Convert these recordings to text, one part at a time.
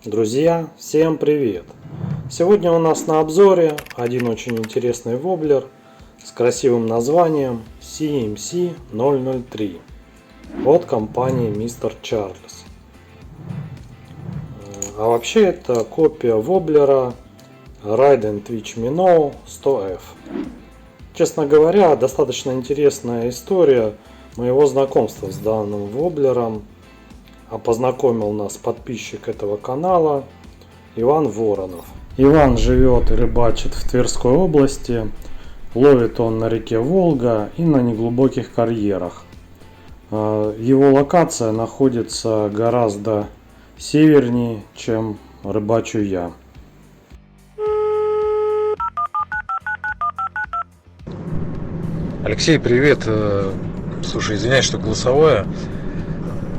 Друзья, всем привет! Сегодня у нас на обзоре один очень интересный воблер с красивым названием CMC 003 от компании Mr. Charles. А вообще это копия воблера Ride Twitch Minnow 100F. Честно говоря, достаточно интересная история моего знакомства с данным воблером. А познакомил нас подписчик этого канала Иван Воронов. Иван живет и рыбачит в Тверской области. Ловит он на реке Волга и на неглубоких карьерах. Его локация находится гораздо севернее, чем рыбачу я. Алексей, привет. Слушай, извиняюсь, что голосовое.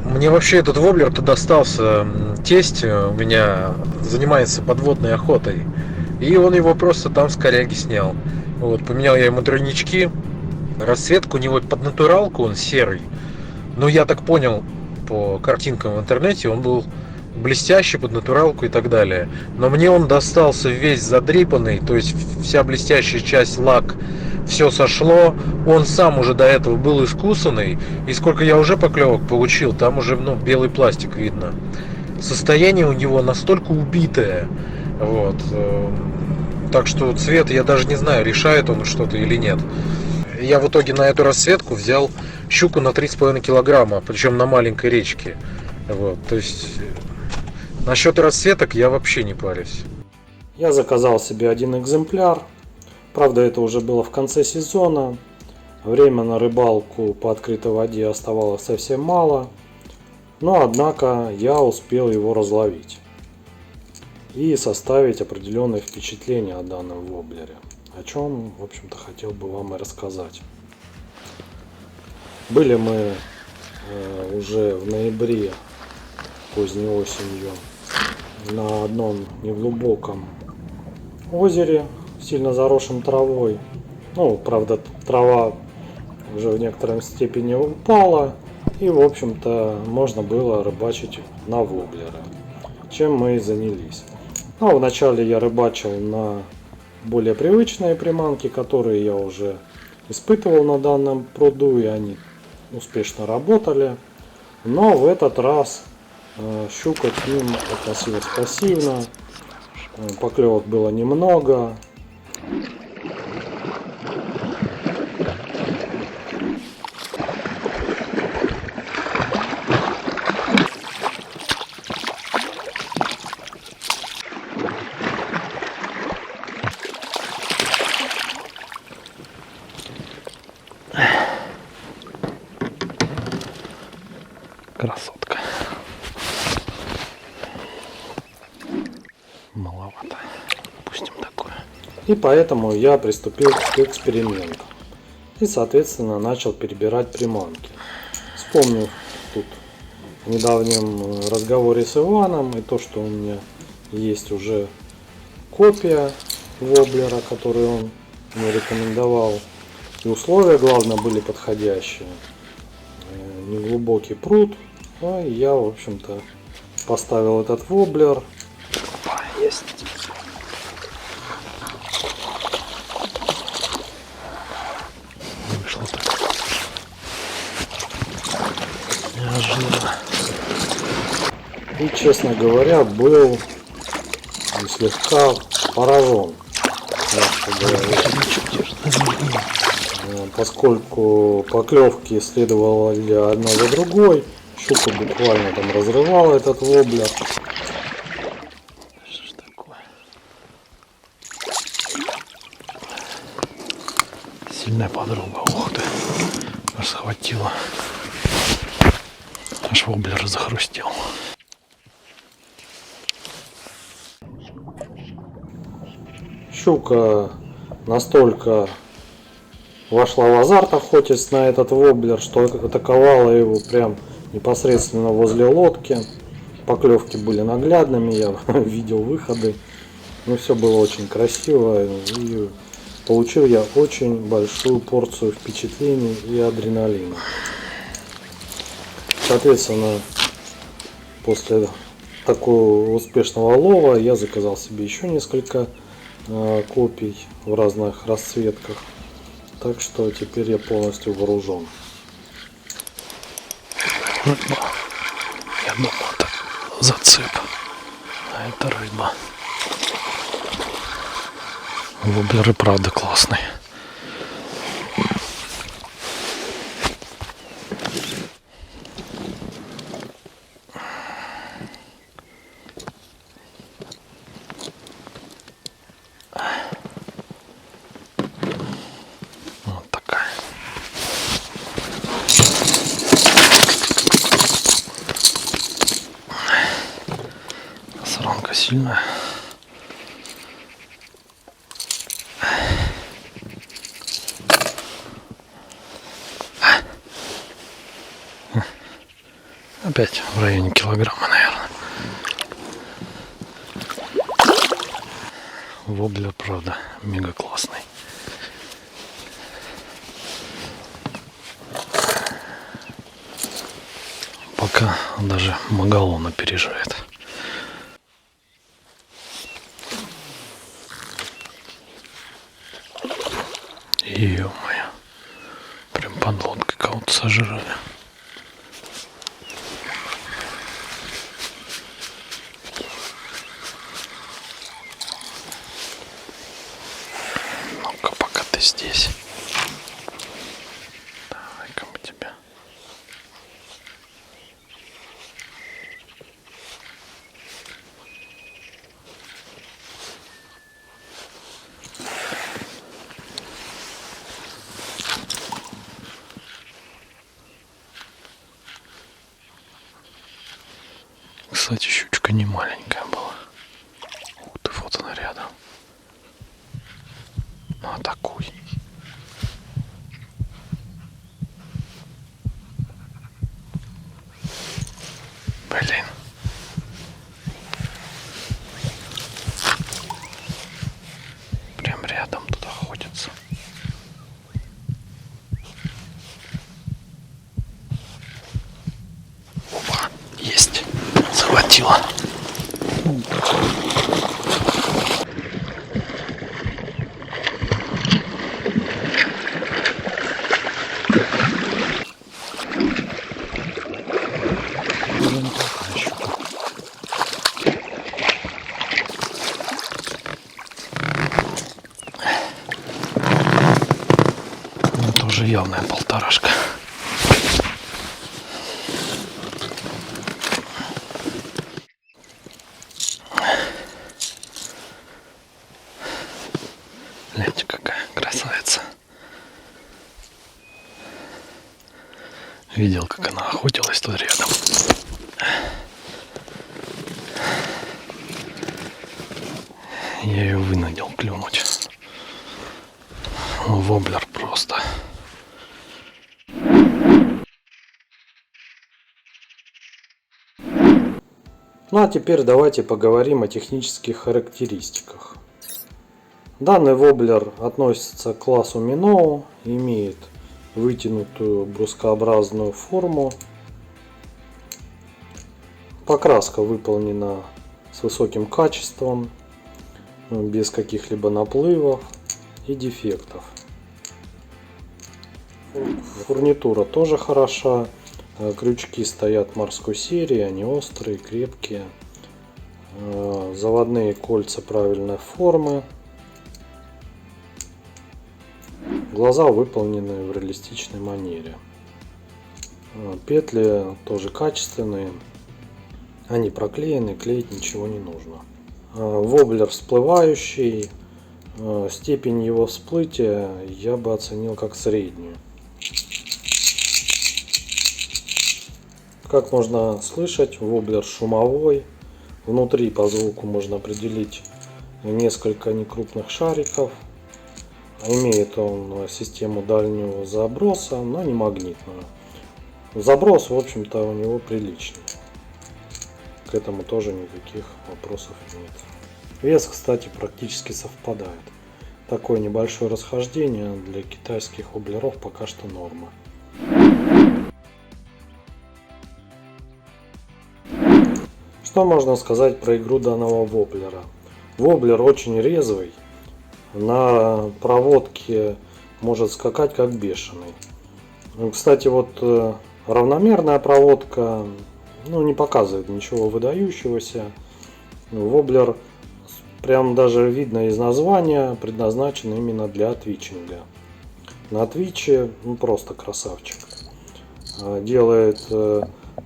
Мне вообще этот воблер-то достался. Тесть у меня занимается подводной охотой. И он его просто там с коряги снял. Вот, поменял я ему тройнички. Расцветка у него под натуралку, он серый. Но я так понял по картинкам в интернете, он был блестящий под натуралку и так далее. Но мне он достался весь задрипанный, то есть вся блестящая часть, лак, все сошло. Он сам уже до этого был искусанный, и сколько я уже поклевок получил, там уже белый пластик видно. Состояние у него настолько убитое, вот. Так что цвет я даже не знаю, решает он что-то или нет. Я в итоге на эту расцветку взял щуку на 3,5 килограмма, причем на маленькой речке. Вот, то есть насчет расцветок я вообще не парюсь. Я заказал себе один экземпляр. Правда, это уже было в конце сезона. Время на рыбалку по открытой воде оставалось совсем мало. Но, однако, я успел его разловить и составить определенные впечатления о данном воблере, о чем, в общем-то, хотел бы вам и рассказать. Были мы уже в ноябре, поздней осенью, на одном неглубоком озере, сильно заросшем травой. Ну, правда, трава уже в некоторой степени упала, и, в общем-то, можно было рыбачить на воблеры, чем мы и занялись. Ну, вначале я рыбачил на более привычные приманки, которые я уже испытывал на данном пруду, и они успешно работали. Но в этот раз щука к ним относилась пассивно, поклевок было немного. Красотка. Маловато. Пустим такое. И поэтому я приступил к эксперименту. И, соответственно, начал перебирать приманки. Вспомнив тут в недавнем разговоре с Иваном и то, что у меня есть уже копия воблера, который он мне рекомендовал. И условия, главное, были подходящие. Неглубокий пруд. Ну, и я, в общем-то, поставил этот воблер. Есть. Вышло так. Неожиданно. И, честно говоря, был слегка поражен. Поскольку поклевки следовали одна за другой, щука буквально там разрывала этот воблер. Что ж такое? Сильная подруга. Ух ты. Аж схватила. Аж воблер захрустел. Щука настолько вошла в азарт, охотясь на этот воблер, что атаковала его прям непосредственно возле лодки. Поклевки были наглядными, я видел выходы. Ну, все было очень красиво. И получил я очень большую порцию впечатлений и адреналина. Соответственно, после такого успешного лова я заказал себе еще несколько копий в разных расцветках. Так что теперь я полностью вооружен. Я думал, это зацеп. А это рыба. Воблер и правда классный. Вот такая. Сранка сильная. Опять в районе килограмма, наверное. Воблер, правда, мега классный. Пока даже Магалон опережает. Ё-моё. Прям под лодкой кого-то сожрали. Ну-ка, пока ты здесь. Давай-ка мы тебя. Кстати, щучка не маленькая была. Ух ты, вот она рядом. Ну, атакуй. Блин. Прям рядом тут охотится. Опа, есть. Захватила. Это уже явная полторашка. Гляньте, какая красавица. Видел, как она охотилась тут рядом. Я ее вынудил клюнуть. Воблер просто. Ну а теперь давайте поговорим о технических характеристиках. Данный воблер относится к классу Миноу, имеет вытянутую брускообразную форму. Покраска выполнена с высоким качеством, без каких-либо наплывов и дефектов. Фурнитура тоже хороша. Крючки стоят морской серии, они острые, крепкие. Заводные кольца правильной формы. Глаза выполнены в реалистичной манере. Петли тоже качественные. Они проклеены, клеить ничего не нужно. Воблер всплывающий. Степень его всплытия я бы оценил как среднюю. Как можно слышать, воблер шумовой. Внутри по звуку можно определить несколько некрупных шариков. Имеет он систему дальнего заброса, но не магнитную. Заброс, в общем-то, у него приличный. К этому тоже никаких вопросов нет. Вес, кстати, практически совпадает. Такое небольшое расхождение для китайских воблеров пока что норма. Что можно сказать про игру данного воблера? Воблер очень резвый, на проводке может скакать как бешеный. Кстати, вот равномерная проводка не показывает ничего выдающегося. Воблер, прям даже видно из названия, предназначен именно для твичинга. На твиче просто красавчик. Делает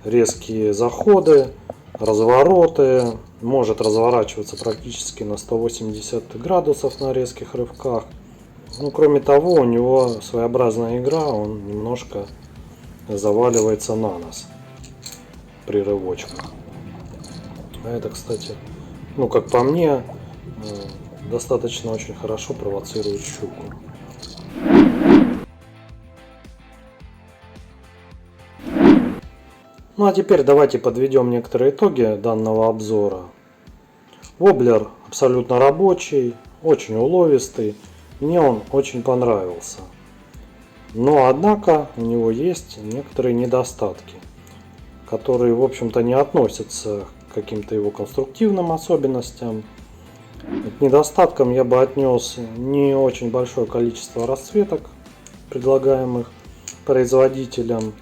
резкие заходы, развороты, может разворачиваться практически на 180 градусов на резких рывках. Кроме того, у него своеобразная игра, он немножко заваливается на нос при рывочках. А это, кстати, как по мне, достаточно очень хорошо провоцирует щуку. А теперь давайте подведем некоторые итоги данного обзора. Воблер абсолютно рабочий, очень уловистый, мне он очень понравился. Но однако у него есть некоторые недостатки, которые в общем-то не относятся к каким-то его конструктивным особенностям. К недостаткам я бы отнес не очень большое количество расцветок, предлагаемых производителем,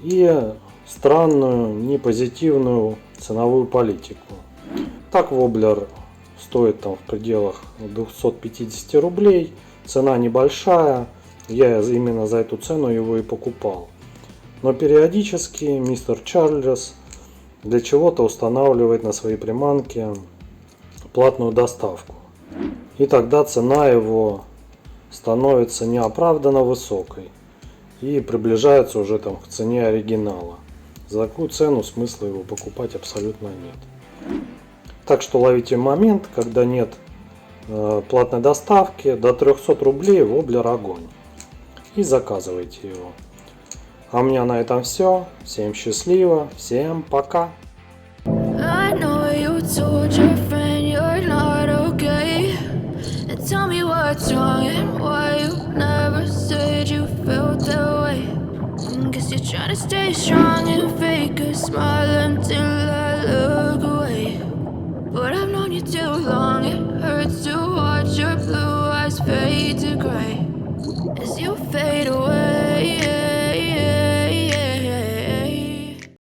и странную, непозитивную ценовую политику. Так воблер стоит в пределах 250 рублей, цена небольшая, я именно за эту цену его и покупал. Но периодически мистер Чарльз для чего-то устанавливает на свои приманки платную доставку. И тогда цена его становится неоправданно высокой и приближается уже к цене оригинала. За такую цену смысла его покупать абсолютно нет. Так что ловите момент, когда нет платной доставки, до 300 рублей воблер огонь. И заказывайте его. А у меня на этом все. Всем счастливо, всем пока. I know you told your friend you're not okay. And tell me what's wrong and why you never said you felt that way. Guess you're trying to stay strong and fake a smile until I look away. But I've known you too long, it hurts to watch your blue eyes fade to gray as you fade away.